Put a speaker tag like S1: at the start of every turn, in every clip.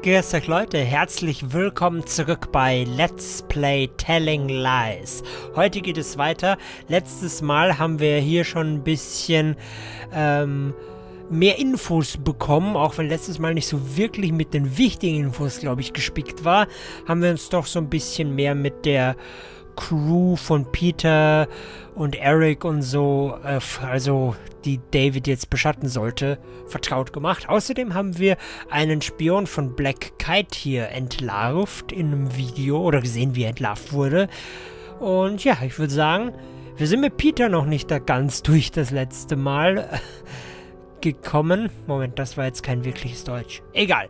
S1: Grüß euch Leute, herzlich willkommen zurück bei Let's Play Telling Lies. Heute geht es weiter. Letztes Mal haben wir hier schon ein bisschen mehr Infos bekommen, auch wenn letztes Mal nicht so wirklich mit den wichtigen Infos, glaube ich, gespickt war, haben wir uns doch so ein bisschen mehr mit der Crew von Peter und Eric und so, also die David jetzt beschatten sollte, vertraut gemacht. Außerdem haben wir einen Spion von Black Kite hier entlarvt in einem Video oder gesehen, wie er entlarvt wurde. Und ja, ich würde sagen, wir sind mit Peter noch nicht da ganz durch das letzte Mal gekommen. Moment, das war jetzt kein wirkliches Deutsch. Egal.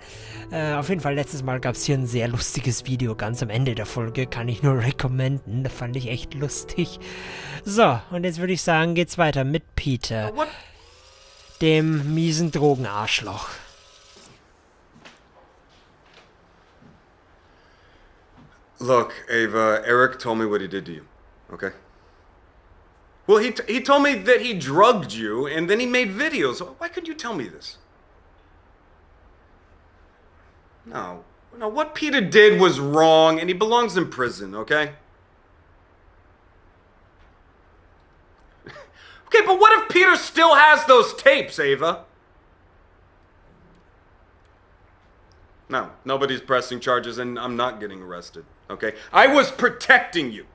S1: Auf jeden Fall, letztes Mal gab es hier ein sehr lustiges Video ganz am Ende der Folge. Kann ich nur recommenden. Das fand ich echt lustig. So, und jetzt würde ich sagen, geht's weiter mit Peter. Dem miesen Drogenarschloch.
S2: Look, Ava, Eric told me what he did to you, okay? Well, he told me that he drugged you, and then he made videos. Why couldn't you tell me this? No, what Peter did was wrong, and he belongs in prison, okay? Okay, but what if Peter still has those tapes, Ava? No, nobody's pressing charges, and I'm not getting arrested, okay? I was protecting you.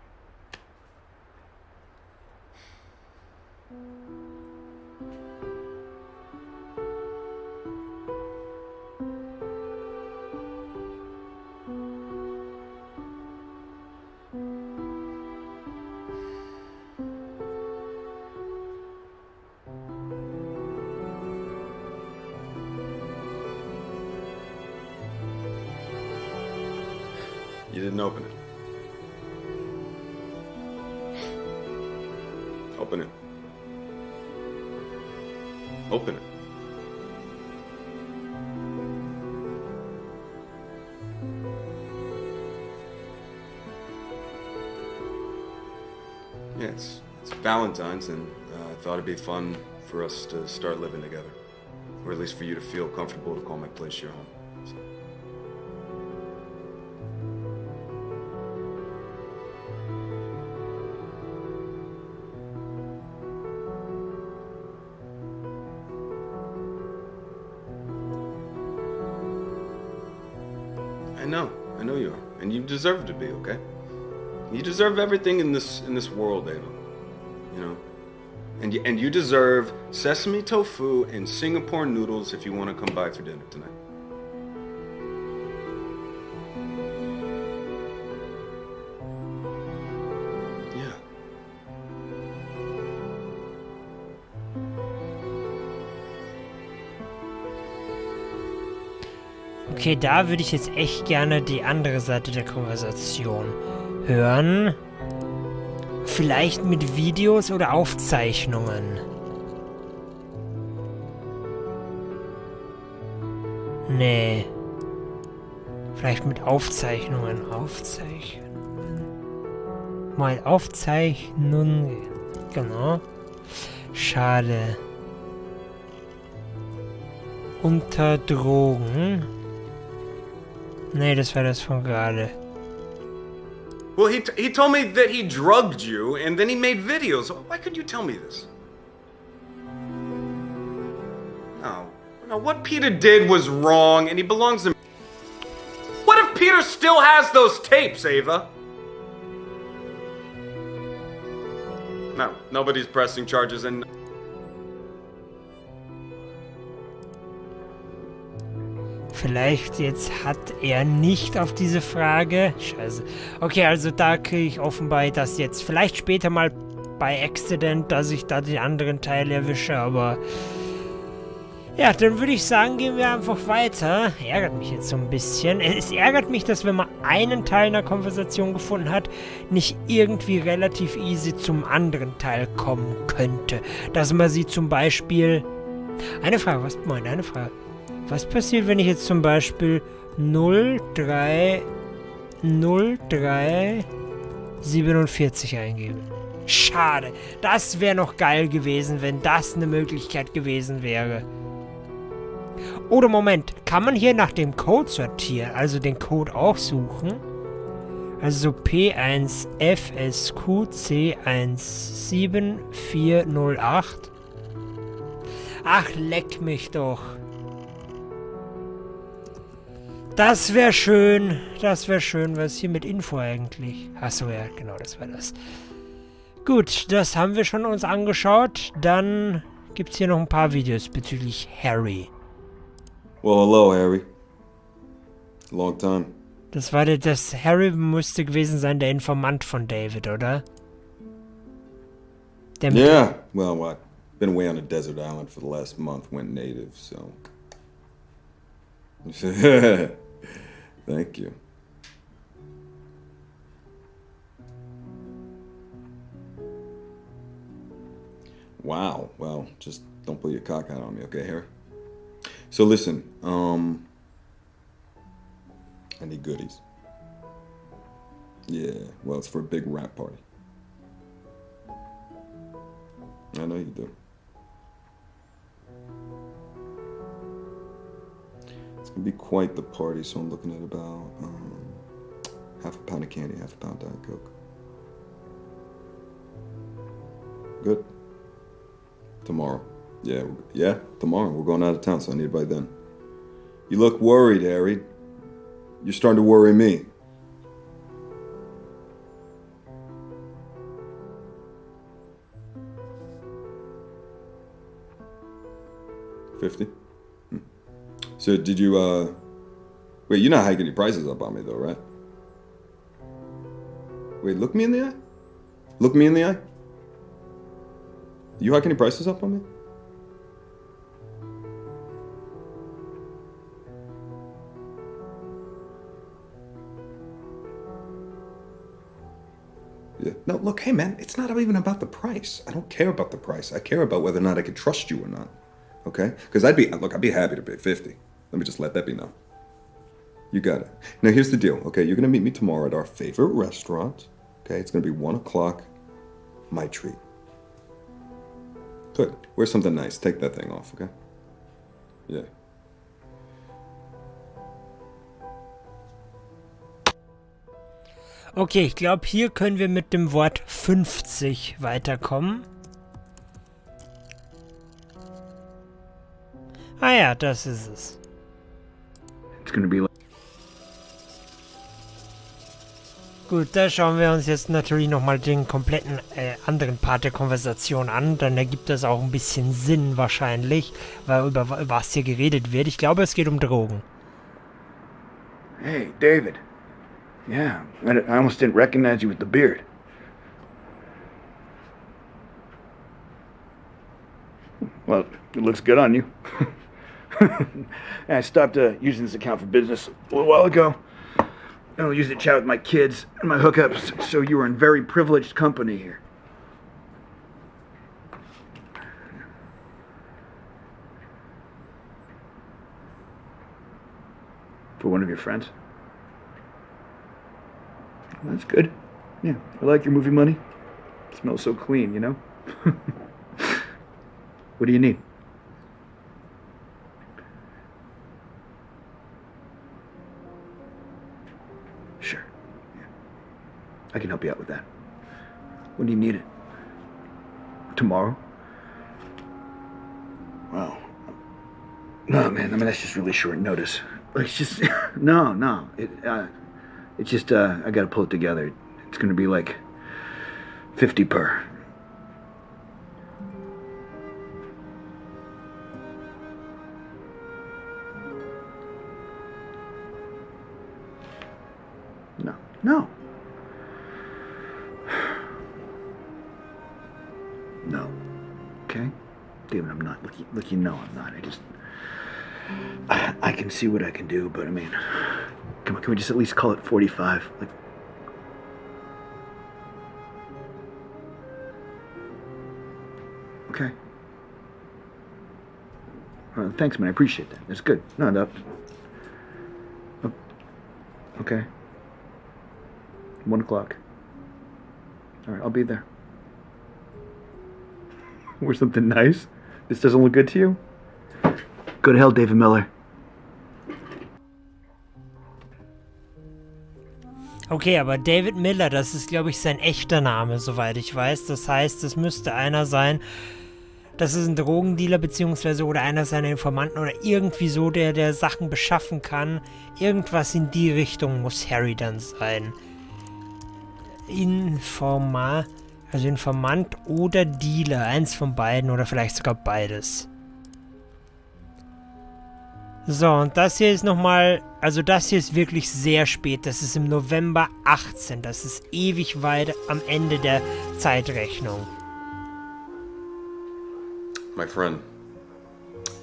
S2: You didn't open it. Open it. Open it. Yeah, it's Valentine's, and I thought it'd be fun for us to start living together. Or at least for you to feel comfortable to call my place your home. So. I know you are, and you deserve to be, okay? You deserve everything in this world, Ava. You know, and you deserve sesame tofu and Singapore noodles if you want to come by for dinner tonight. Yeah.
S1: Okay, da würde ich jetzt echt gerne die andere Seite der Konversation hören. Vielleicht mit Videos oder Aufzeichnungen. Nee. Vielleicht mit Aufzeichnungen. Mal Aufzeichnungen. Genau. Schade. Unter Drogen. Nee, das war das von gerade.
S2: Well, he told me that he drugged you, and then he made videos. Why couldn't you tell me this? No, what Peter did was wrong, and he belongs in... What if Peter still has those tapes, Ava? No, nobody's pressing charges, and...
S1: Vielleicht jetzt hat er nicht auf diese Frage. Scheiße. Okay, also da kriege ich offenbar das jetzt. Vielleicht später mal bei Accident, dass ich da den anderen Teil erwische, aber... Ja, dann würde ich sagen, gehen wir einfach weiter. Ärgert mich jetzt so ein bisschen. Es ärgert mich, dass wenn man einen Teil einer Konversation gefunden hat, nicht irgendwie relativ easy zum anderen Teil kommen könnte. Dass man sie zum Beispiel... Eine Frage. Was passiert, wenn ich jetzt zum Beispiel 0347 eingebe? Schade. Das wäre noch geil gewesen, wenn das eine Möglichkeit gewesen wäre. Oder Moment, kann man hier nach dem Code sortieren, also den Code auch suchen? Also so P1FSQC17408. Ach, leck mich doch. Das wäre schön. Das wäre schön. Was ist hier mit Info eigentlich? Achso, ja, genau, das war das. Gut, das haben wir schon uns angeschaut. Dann gibt es hier noch ein paar Videos bezüglich Harry.
S2: Well, hello, Harry. Long time.
S1: Das Harry müsste gewesen sein, der Informant von David, oder?
S2: Yeah, well, I've been away on a desert island for the last month, went native, so... Thank you. Wow, well, just don't pull your cock out on me, okay, Harry? So listen, I need goodies. Yeah, well, it's for a big rap party. I know you do. It's gonna be quite the party, so I'm looking at about half a pound of candy, half a pound of Diet Coke. Good. Tomorrow. Yeah, tomorrow. We're going out of town, so I need it by then. You look worried, Harry. You're starting to worry me. $50? So did you, wait, you're not hiking your prices up on me though, right? Wait, look me in the eye? Look me in the eye? You hiking your prices up on me? Yeah. No, look, hey man, it's not even about the price. I don't care about the price. I care about whether or not I can trust you or not. Okay? Because I'd be happy to pay 50. Let me just let that be known. You got it. Now here's the deal, okay? You're gonna meet me tomorrow at our favorite restaurant. Okay, it's gonna be 1 o'clock. My treat. Good. Wear something nice. Take that thing off, okay? Yeah.
S1: Okay, ich glaube, hier können wir mit dem Wort 50 weiterkommen. Ah ja, das ist es.
S3: It's gonna be like
S1: Gut, da schauen wir uns jetzt natürlich nochmal den kompletten anderen Part der Konversation an. Dann ergibt das auch ein bisschen Sinn wahrscheinlich, weil über was hier geredet wird. Ich glaube, es geht um Drogen.
S3: Hey, David. Yeah, I almost didn't recognize you with the beard. Well, it looks good on you. I stopped using this account for business a little while ago. I'll use it to chat with my kids and my hookups, so you were in very privileged company here. For one of your friends? That's good. Yeah, I like your movie money. It smells so clean, you know? What do you need? Sure. Yeah. I can help you out with that. When do you need it? Tomorrow? Wow. No, man, I mean, that's just really short notice. It's just, no. It's just, I gotta pull it together. It's gonna be like 50 per. No. No. Okay? David, I'm not. Look, you know I'm not. I can see what I can do, but I mean, come on, can we just at least call it 45? Like, okay. Thanks, man. I appreciate that. That's good. No. Oh, okay. 1 o'clock. All right, I'll be there. Wear something nice? This doesn't look good to you? Go to hell, David Miller.
S1: Okay, aber David Miller, das ist, glaube ich, sein echter Name, soweit ich weiß. Das heißt, es müsste einer sein, das ist ein Drogendealer, beziehungsweise oder einer seiner Informanten oder irgendwie so, der Sachen beschaffen kann. Irgendwas in die Richtung muss Harry dann sein. Also Informant oder Dealer, eins von beiden oder vielleicht sogar beides. So, und das hier ist nochmal, also das hier ist wirklich sehr spät, das ist im November 18, das ist ewig weit am Ende der Zeitrechnung.
S2: My friend,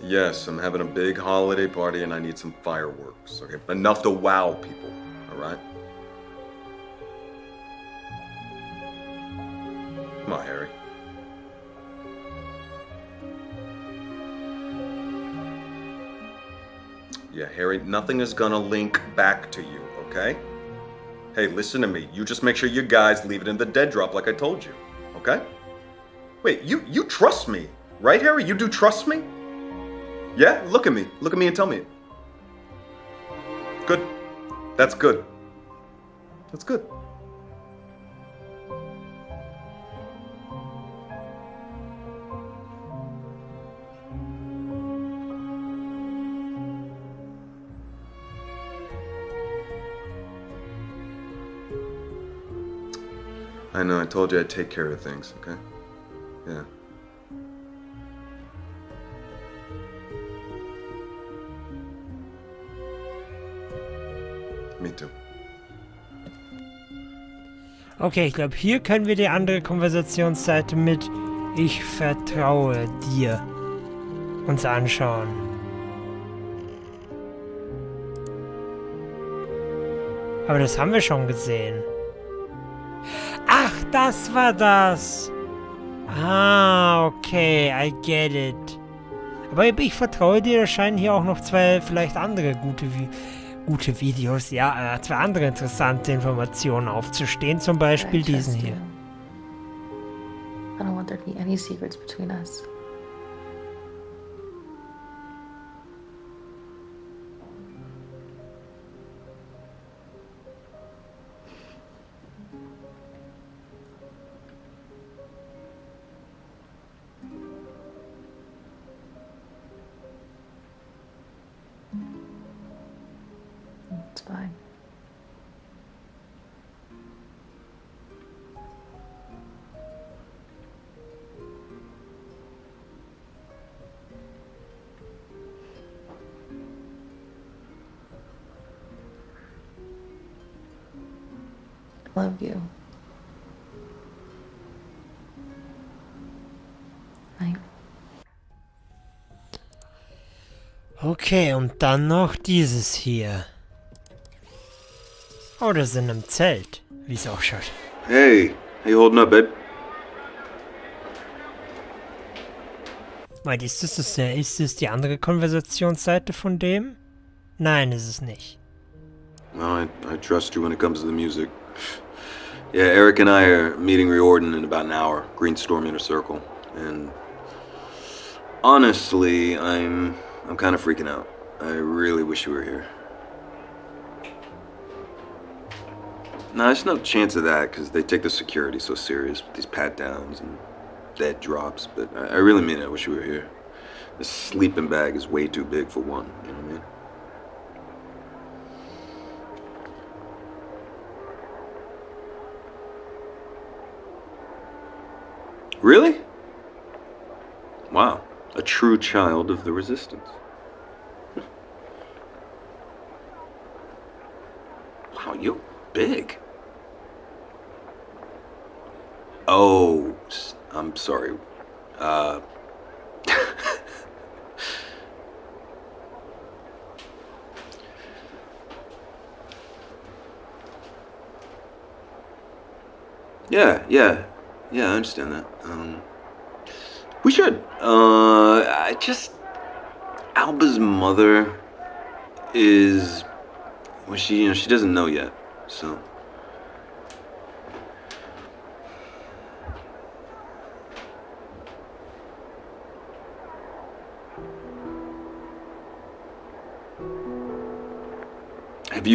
S2: yes, I'm having a big holiday party and I need some fireworks, okay? Enough to wow people, alright? Come on, Harry. Yeah, Harry, nothing is gonna link back to you, okay? Hey, listen to me. You just make sure you guys leave it in the dead drop like I told you, okay? Wait, you trust me, right, Harry? You do trust me? Yeah? Look at me. Look at me and tell me it. Good. That's good. That's good. I know, I told you I'd take care of things, okay? Yeah. Me too.
S1: Okay, ich glaube, hier können wir die andere Konversationsseite mit Ich vertraue dir uns anschauen. Aber das haben wir schon gesehen. Ach, das war das. Ah, okay, I get it. Aber ich vertraue dir, da scheinen hier auch noch zwei vielleicht andere gute Videos, ja, zwei andere interessante Informationen aufzustehen, zum Beispiel diesen hier.
S4: I don't want there to be any secrets between us. It's fine. I love you.
S1: Okay, und dann noch dieses hier. Oh, das ist in einem Zelt, wie es ausschaut.
S2: Hey, how you holding up, babe?
S1: Wait, ist das die andere Konversationsseite von dem? Nein, ist es nicht.
S2: Well, I trust you when it comes to the music. Yeah, Eric and I are meeting Riordan in about an hour. Greenstorm Inner Circle. And honestly, I'm kind of freaking out. I really wish you were here. No, there's no chance of that because they take the security so serious with these pat-downs and dead drops. But I really mean it. I wish you were here. This sleeping bag is way too big for one. You know what I mean? Really? Wow. A true child of the resistance. Wow, you're big. Oh, I'm sorry. Yeah, I understand that. We should. Alba's mother is, well, she doesn't know yet, so. Have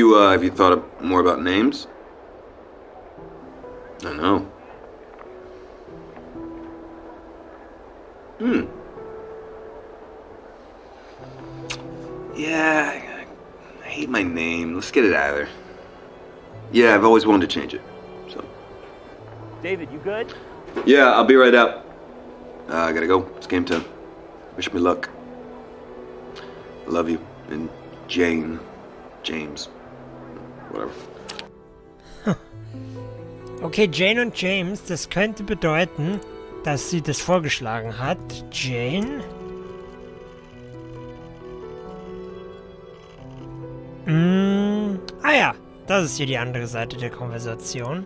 S2: you thought more about names? I know. Yeah, I hate my name. Let's get it out of there. Yeah, I've always wanted to change it. So.
S5: David, you good?
S2: Yeah, I'll be right out. I gotta go. It's game time. Wish me luck. I love you. And Jane. James. Whatever.
S1: Okay, Jane und James, das könnte bedeuten, dass sie das vorgeschlagen hat. Jane? Ah ja, das ist hier die andere Seite der Konversation.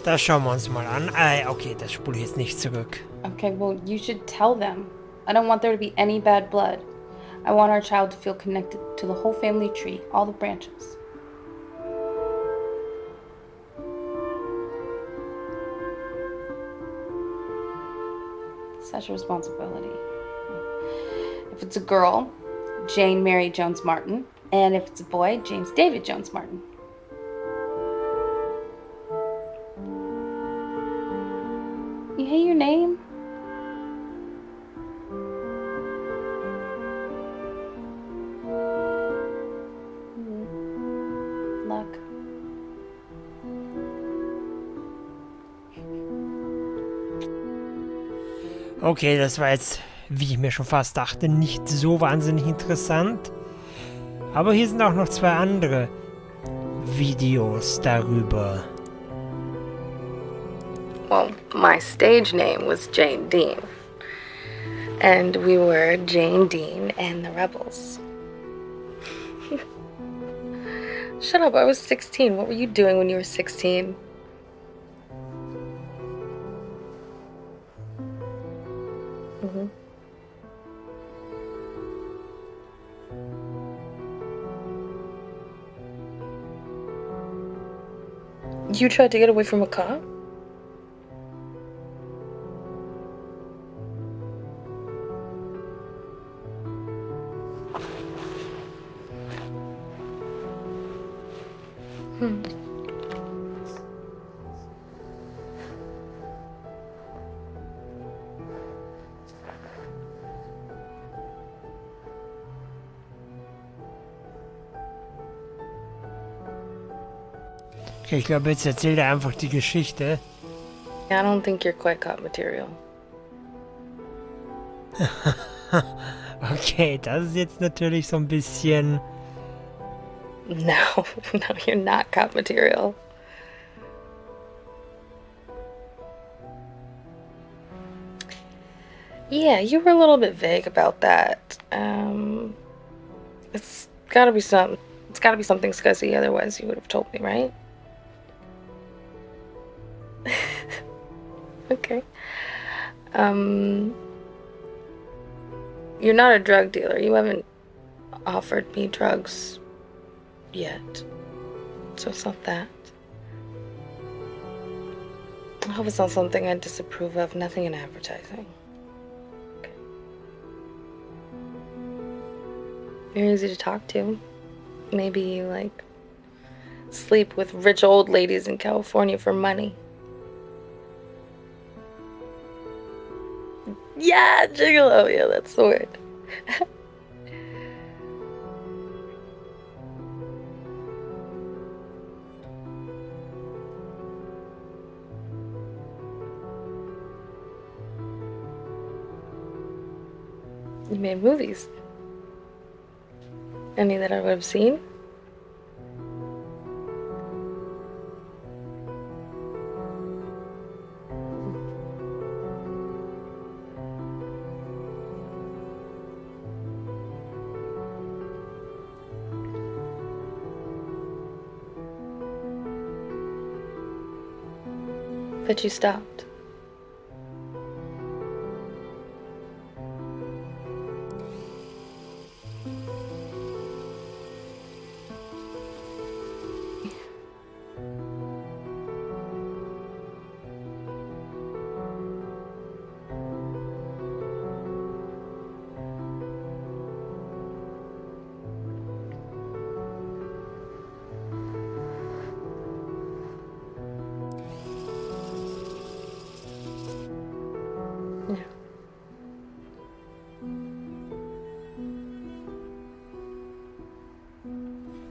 S1: Das schauen wir uns mal an. Okay, das spule ich jetzt nicht zurück.
S6: Okay, well, you should tell them. I don't want there to be any bad blood. I want our child to feel connected to the whole family tree, all the branches. Such a responsibility. If it's a girl, Jane Mary Jones Martin. And if it's a boy, James David Jones Martin. You hate your name? Luck.
S1: Okay, das war jetzt, wie ich mir schon fast dachte, nicht so wahnsinnig interessant. Aber hier sind auch noch zwei andere Videos darüber.
S4: Well, my stage name was Jane Dean. And we were Jane Dean and the Rebels. Shut up, I was 16. What were you doing when you were 16? You tried to get away from a cop?
S1: Okay, ich glaube, jetzt erzählt er einfach die Geschichte.
S4: I don't think you're quite cop material.
S1: Okay, das ist jetzt natürlich so ein bisschen...
S4: No, no, you're not cop material. Yeah, you were a little bit vague about that. It's gotta be something scuzzy, otherwise you would have told me, right? Okay. You're not a drug dealer. You haven't offered me drugs yet. So it's not that. I hope it's not something I disapprove of. Nothing in advertising. Okay. You're easy to talk to. Maybe you, like, sleep with rich old ladies in California for money. Yeah, gigolo. Yeah, that's the word. You made movies. Any that I would have seen? But you stopped.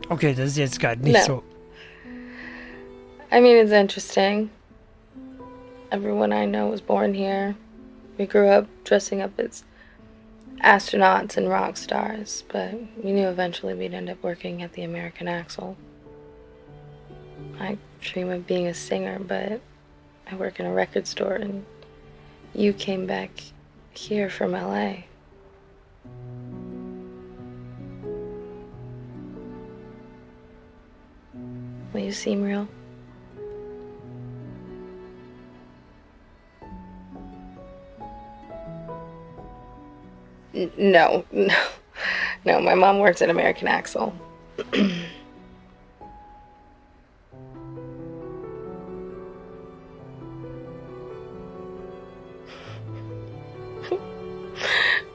S1: Okay, das ist jetzt gerade nicht
S4: No.
S1: so.
S4: I mean, it's interesting. Everyone I know was born here. We grew up dressing up as astronauts and rock stars, but we knew eventually we'd end up working at the American Axle. I dream of being a singer, but I work in a record store, and you came back here from LA. Will you seem real? No. No, my mom works at American Axle.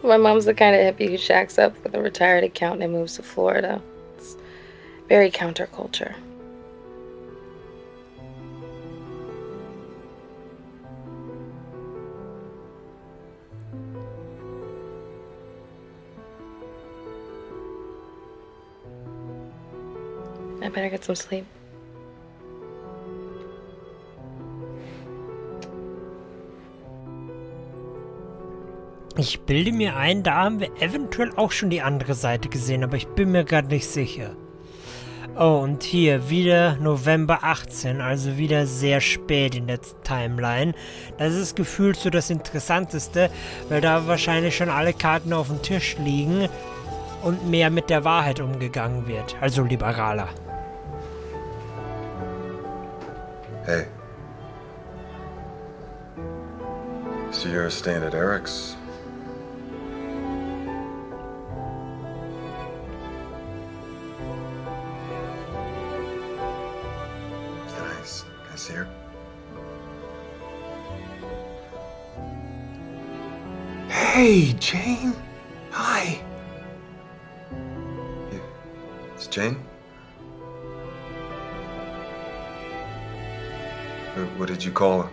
S4: My mom's the kind of hippie who shacks up with a retired accountant and moves to Florida. It's very counterculture. I better get some sleep.
S1: Ich bilde mir ein, da haben wir eventuell auch schon die andere Seite gesehen, aber ich bin mir gerade nicht sicher. Oh, und hier wieder November 18, also wieder sehr spät in der Timeline. Das ist gefühlt so das Interessanteste, weil da wahrscheinlich schon alle Karten auf dem Tisch liegen und mehr mit der Wahrheit umgegangen wird, also liberaler.
S2: Hey. So you're staying at Eric's? Can I see her? Hey, Jane. Hi. It's Jane? What did you call her?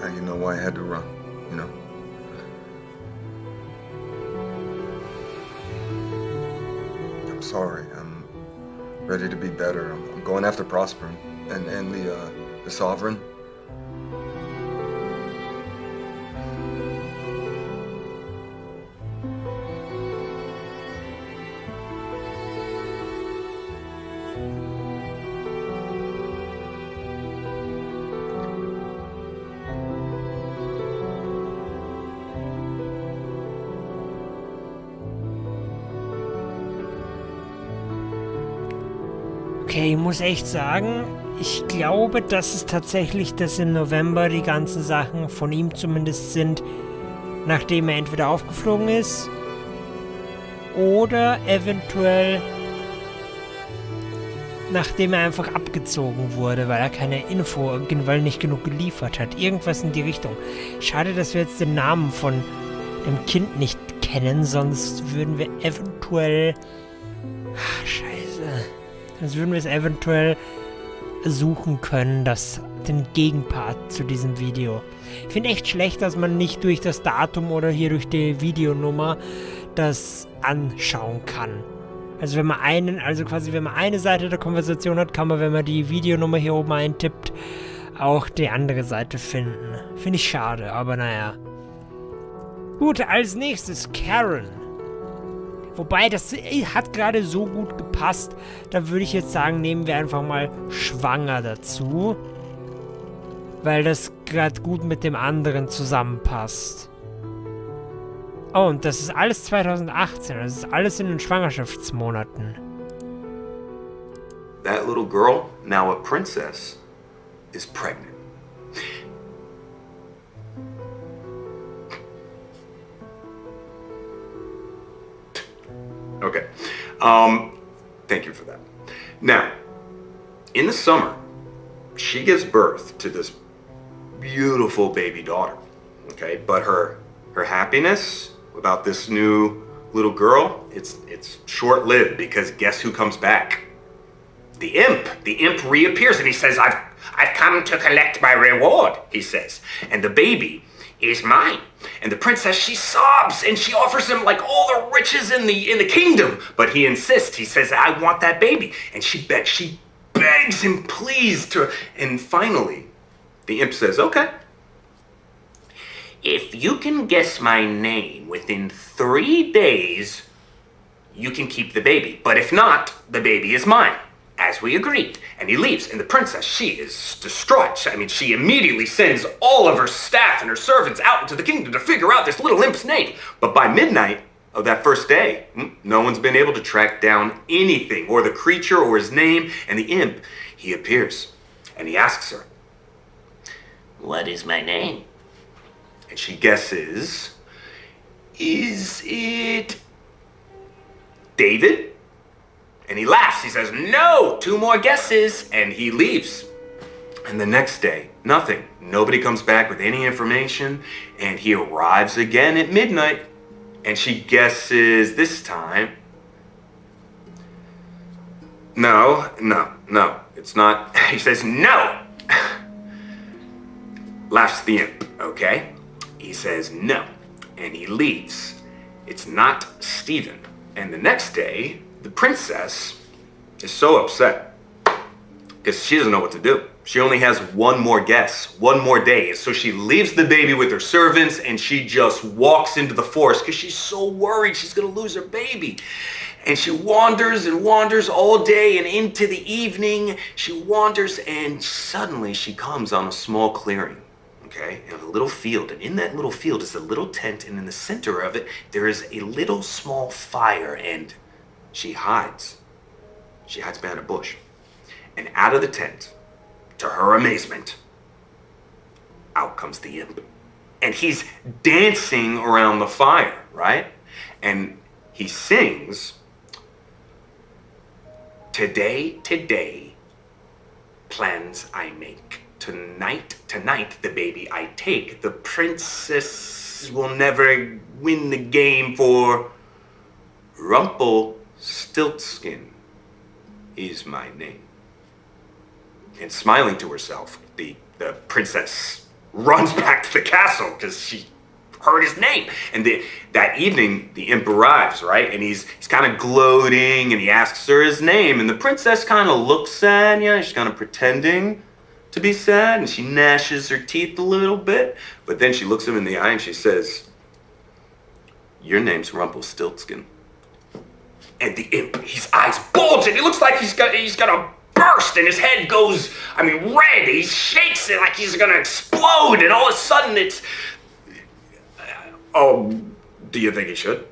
S2: Now you know why I had to run, you know? I'm sorry. I'm ready to be better. I'm going after Prosper and the Sovereign.
S1: Okay, ich muss echt sagen, ich glaube, dass es tatsächlich, dass im November die ganzen Sachen von ihm zumindest sind, nachdem er entweder aufgeflogen ist oder eventuell nachdem er einfach abgezogen wurde, weil er keine Info, weil er nicht genug geliefert hat. Irgendwas in die Richtung. Schade, dass wir jetzt den Namen von dem Kind nicht kennen, sonst würden wir eventuell... Scheiße. Sonst würden wir es eventuell suchen können, den Gegenpart zu diesem Video. Ich finde echt schlecht, dass man nicht durch das Datum oder hier durch die Videonummer das anschauen kann. Also wenn man wenn man eine Seite der Konversation hat, kann man, wenn man die Videonummer hier oben eintippt, auch die andere Seite finden. Finde ich schade, aber naja. Gut, als nächstes Karen. Wobei, das hat gerade so gut gepasst, da würde ich jetzt sagen, nehmen wir einfach mal schwanger dazu. Weil das gerade gut mit dem anderen zusammenpasst. Oh, und das ist alles 2018, das ist alles in den Schwangerschaftsmonaten.
S7: That little girl, now a princess, is pregnant. Okay. Thank you for that. Now, in the summer, she gives birth to this beautiful baby daughter. Okay, but her happiness about this new little girl, it's short-lived, because guess who comes back? the imp reappears and he says, I've come to collect my reward, he says. And the baby is mine. And the princess, she sobs and she offers him like all the riches in the kingdom. But he insists, he says, I want that baby. And she begs him, please, and finally, the imp says, okay. If you can guess my name within 3 days, you can keep the baby. But if not, the baby is mine, as we agreed. And he leaves. And the princess, she is distraught. I mean, she immediately sends all of her staff and her servants out into the kingdom to figure out this little imp's name. But by midnight of that first day, no one's been able to track down anything, or the creature, or his name. And the imp, he appears. And he asks her, what is my name? And she guesses, is it David? And he laughs. He says, no, 2 more guesses. And he leaves. And the next day, nothing. Nobody comes back with any information. And he arrives again at midnight. And she guesses this time, no, it's not. He says, no. Laughs the imp, okay? He says no, and he leaves. It's not Stephen. And the next day, the princess is so upset because she doesn't know what to do. She only has 1 more guess, 1 more day. So she leaves the baby with her servants and she just walks into the forest because she's so worried she's gonna lose her baby. And she wanders and wanders all day, and into the evening, she wanders, and suddenly she comes on a small clearing. Okay, and a little field, and in that little field is a little tent, and in the center of it, there is a little small fire, and she hides. She hides behind a bush. And out of the tent, to her amazement, out comes the imp. And he's dancing around the fire, right? And he sings, today, plans I make. Tonight, the baby I take. The princess will never win the game, for Rumpelstilzchen is my name. And smiling to herself, the princess runs back to the castle because she heard his name. And that evening, the imp arrives, right? And he's kind of gloating, and he asks her his name. And the princess kind of looks sad, she's kind of pretending to be sad, and she gnashes her teeth a little bit, but then she looks him in the eye and she says, your name's Rumpelstilzchen. And the imp, his eyes bulge, and he looks like he's gonna burst, and his head goes, red. He shakes it like he's gonna explode, and all of a sudden it's, do you think he should?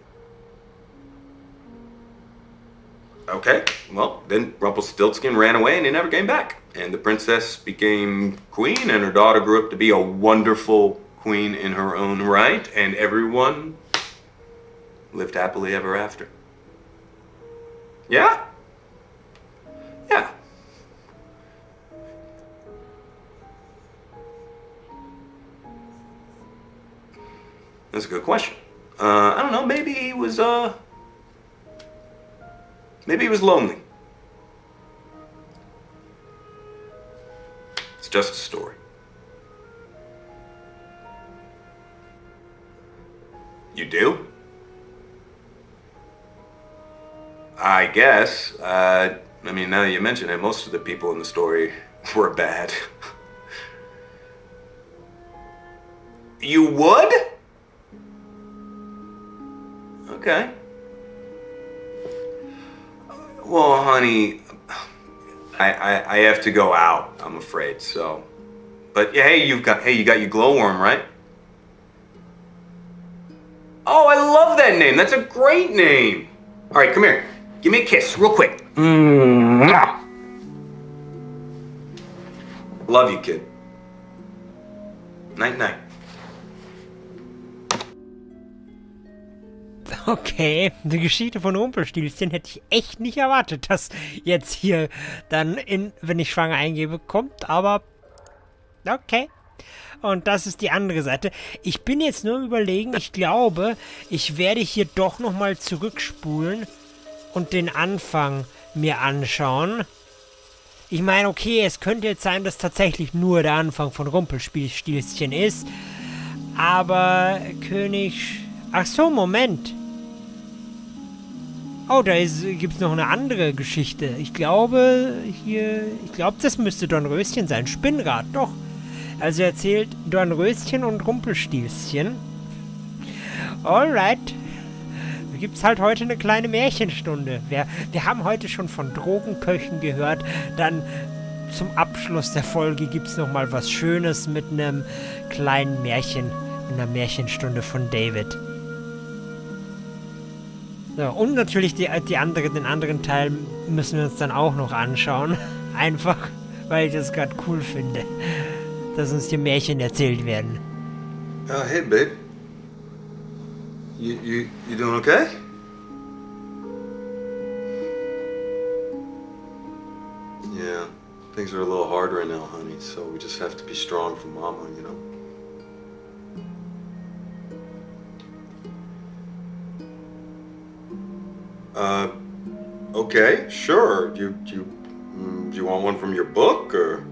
S7: Okay, well, then Rumpelstilzchen ran away and he never came back. And the princess became queen, and her daughter grew up to be a wonderful queen in her own right, and everyone lived happily ever after. Yeah? Yeah. That's a good question. I don't know, maybe he was lonely. It's just a story. You do? I guess. Now that you mention it, most of the people in the story were bad. You would? Okay. Well, honey, I have to go out, I'm afraid, so. But yeah, you got your glowworm, right? Oh, I love that name. That's a great name. All right, come here. Give me a kiss, real quick. Love you, kid. Night, night.
S1: Okay, die Geschichte von Rumpelstilzchen hätte ich echt nicht erwartet, dass jetzt hier dann wenn ich schwanger eingebe, kommt, aber okay. Und das ist die andere Seite. Ich bin jetzt nur am Überlegen, ich glaube, ich werde hier doch nochmal zurückspulen und den Anfang mir anschauen. Ich meine, okay, es könnte jetzt sein, dass tatsächlich nur der Anfang von Rumpelstilzchen ist. Aber König... Ach so, Moment. Oh, da gibt's noch eine andere Geschichte. Ich glaube, das müsste Dornröschen sein. Spinnrad, doch. Also erzählt Dornröschen und Rumpelstilzchen. Alright. Da gibt's halt heute eine kleine Märchenstunde. Wir haben heute schon von Drogenköchen gehört. Dann zum Abschluss der Folge gibt's noch mal was Schönes mit einem kleinen Märchen. In einer Märchenstunde von David. So, und natürlich den anderen Teil müssen wir uns dann auch noch anschauen. Einfach, weil ich das gerade cool finde, dass uns hier Märchen erzählt werden.
S2: Hey, babe. You doing okay? Yeah, things are a little hard right now, honey, so we just have to be strong for Mama, you know? Okay, sure. Do you want one from your book, or?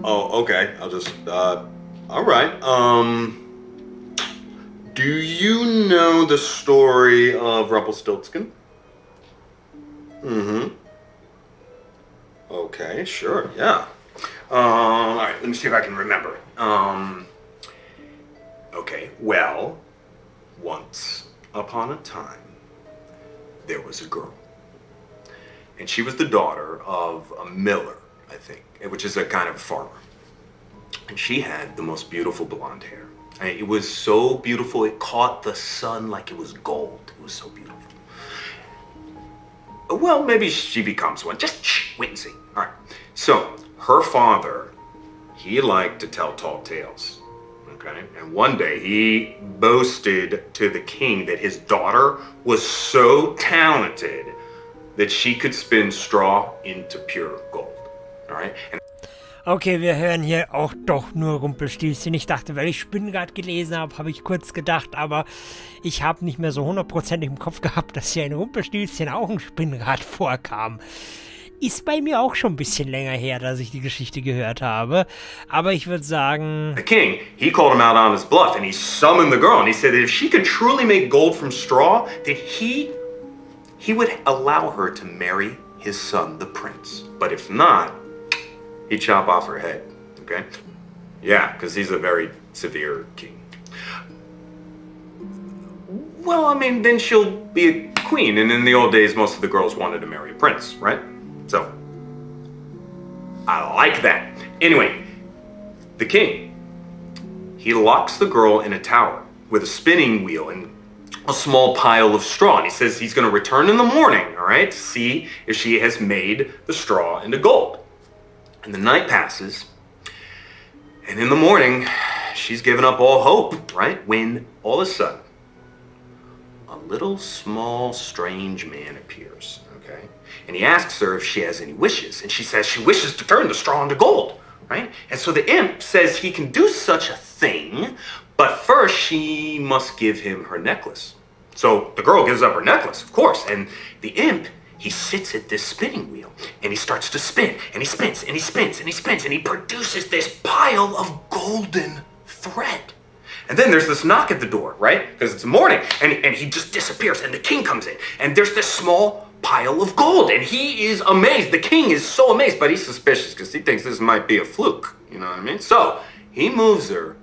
S2: Oh, okay. I'll just, all right. Do you know the story of Rumpelstilzchen? Mm-hmm. Okay, sure, yeah. All right, let me see if I can remember. Okay, well, once upon a time, there was a girl. And she was the daughter of a miller, I think, which is a kind of farmer. And she had the most beautiful blonde hair. I mean, it was so beautiful, it caught the sun like it was gold. It was so beautiful. Well, maybe she becomes one. Just wait and see. All right. So, her father, he liked to tell tall tales. Okay? And one day he boasted to the king that his daughter was so talented that she could spin straw into pure gold. All right? And
S1: okay, wir hören hier auch doch nur Rumpelstilzchen. Ich dachte, weil ich Spinnrad gelesen habe, habe ich kurz gedacht, aber ich habe nicht mehr so 100% im Kopf gehabt, dass hier in Rumpelstilzchen auch ein Spinnrad vorkam. Ist bei mir auch schon ein bisschen länger her, dass ich die Geschichte gehört habe. Aber ich würde sagen...
S7: The king, he called him out on his bluff and he summoned the girl and he said that if she could truly make gold from straw, that he would allow her to marry his son, the prince. But if not, he'd chop off her head, okay? Yeah, because he's a very severe king. Well, I mean, then she'll be a queen, and in the old days, most of the girls wanted to marry a prince, right? So, I like that. Anyway, the king, he locks the girl in a tower with a spinning wheel and a small pile of straw. And he says he's going to return in the morning, all right, to see if she has made the straw into gold. And the night passes, and in the morning, she's given up all hope, right? When all of a sudden, a little small strange man appears, okay? And he asks her if she has any wishes, and she says she wishes to turn the straw into gold, right? And so the imp says he can do such a thing, but first she must give him her necklace. So the girl gives up her necklace, of course, and the imp, he sits at this spinning wheel, and he starts to spin, and he spins, and he spins, and he spins, and he produces this pile of golden thread. And then there's this knock at the door, right? Because it's morning, and he just disappears, and the king comes in, and there's this small pile of gold, and he is amazed. The king is so amazed, but he's suspicious because he thinks this might be a fluke, you know what I mean? So he moves her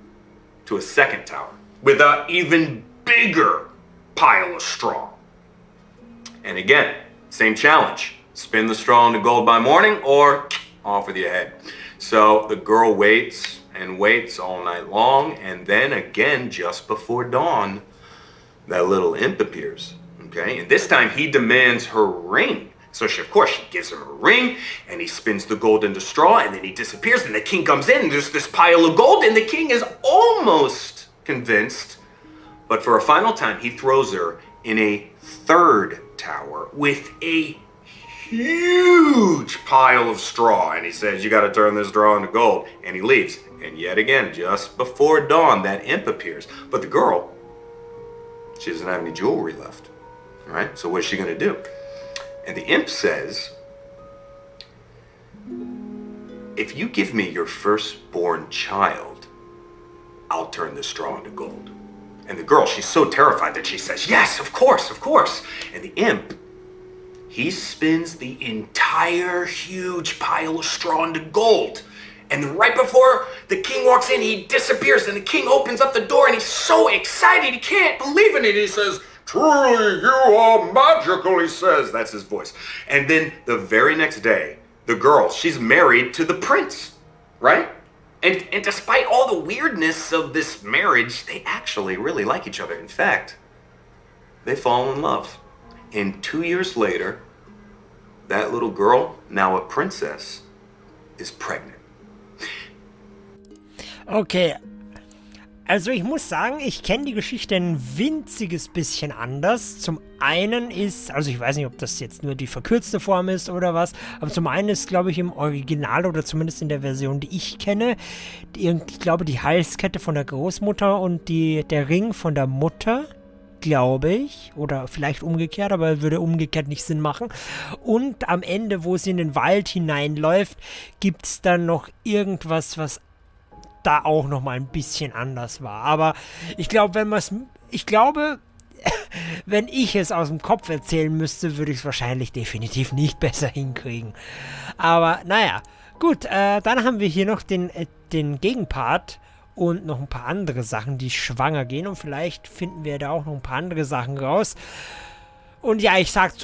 S7: to a second tower with an even bigger pile of straw. And again, same challenge. Spin the straw into gold by morning or off with your head. So the girl waits and waits all night long, and then again, just before dawn, that little imp appears, okay? And this time he demands her ring. So she, of course, she gives him her ring, and he spins the gold into straw, and then he disappears, and the king comes in, and there's this pile of gold, and the king is almost convinced, but for a final time, he throws her in a third tower with a huge pile of straw, and he says, you got to turn this straw into gold, and he leaves. And yet again, just before dawn, that imp appears. But the girl, she doesn't have any jewelry left, all right? So what is she going to do? And the imp says, if you give me your firstborn child, I'll turn the straw into gold. And the girl, she's so terrified that she says, yes, of course, of course. And the imp, he spins the entire huge pile of straw into gold. And then right before the king walks in, he disappears, and the king opens up the door, and he's so excited, he can't believe it. He says, truly, you are magical, he says. That's his voice. And then the very next day, the girl, she's married to the prince, right? And despite all the weirdness of this marriage, they actually really like each other. In fact, they fall in love. And 2 years later, that little girl, now a princess, is pregnant.
S1: Okay, also ich muss sagen, ich kenne die Geschichte ein winziges bisschen anders. Zum einen ist, also ich weiß nicht, ob das jetzt nur die verkürzte Form ist oder was, aber zum einen ist, glaube ich, im Original oder zumindest in der Version, die ich kenne, ich glaube, die Halskette von der Großmutter und der Ring von der Mutter, glaube ich, oder vielleicht umgekehrt, aber würde umgekehrt nicht Sinn machen. Und am Ende, wo sie in den Wald hineinläuft, gibt es dann noch irgendwas, was da auch noch mal ein bisschen anders war. Aber ich glaube, wenn ich es aus dem Kopf erzählen müsste, würde ich es wahrscheinlich definitiv nicht besser hinkriegen. Aber naja, gut, dann haben wir hier noch den Gegenpart und noch ein paar andere Sachen, die schwanger gehen, und vielleicht finden wir da auch noch ein paar andere Sachen raus. Und ja, ich sage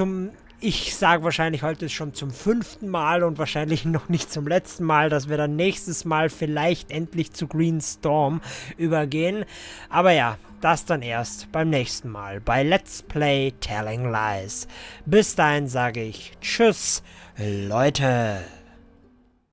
S1: wahrscheinlich heute schon zum 5. Mal und wahrscheinlich noch nicht zum letzten Mal, dass wir dann nächstes Mal vielleicht endlich zu Green Storm übergehen. Aber ja, das dann erst beim nächsten Mal bei Let's Play Telling Lies. Bis dahin sage ich Tschüss, Leute.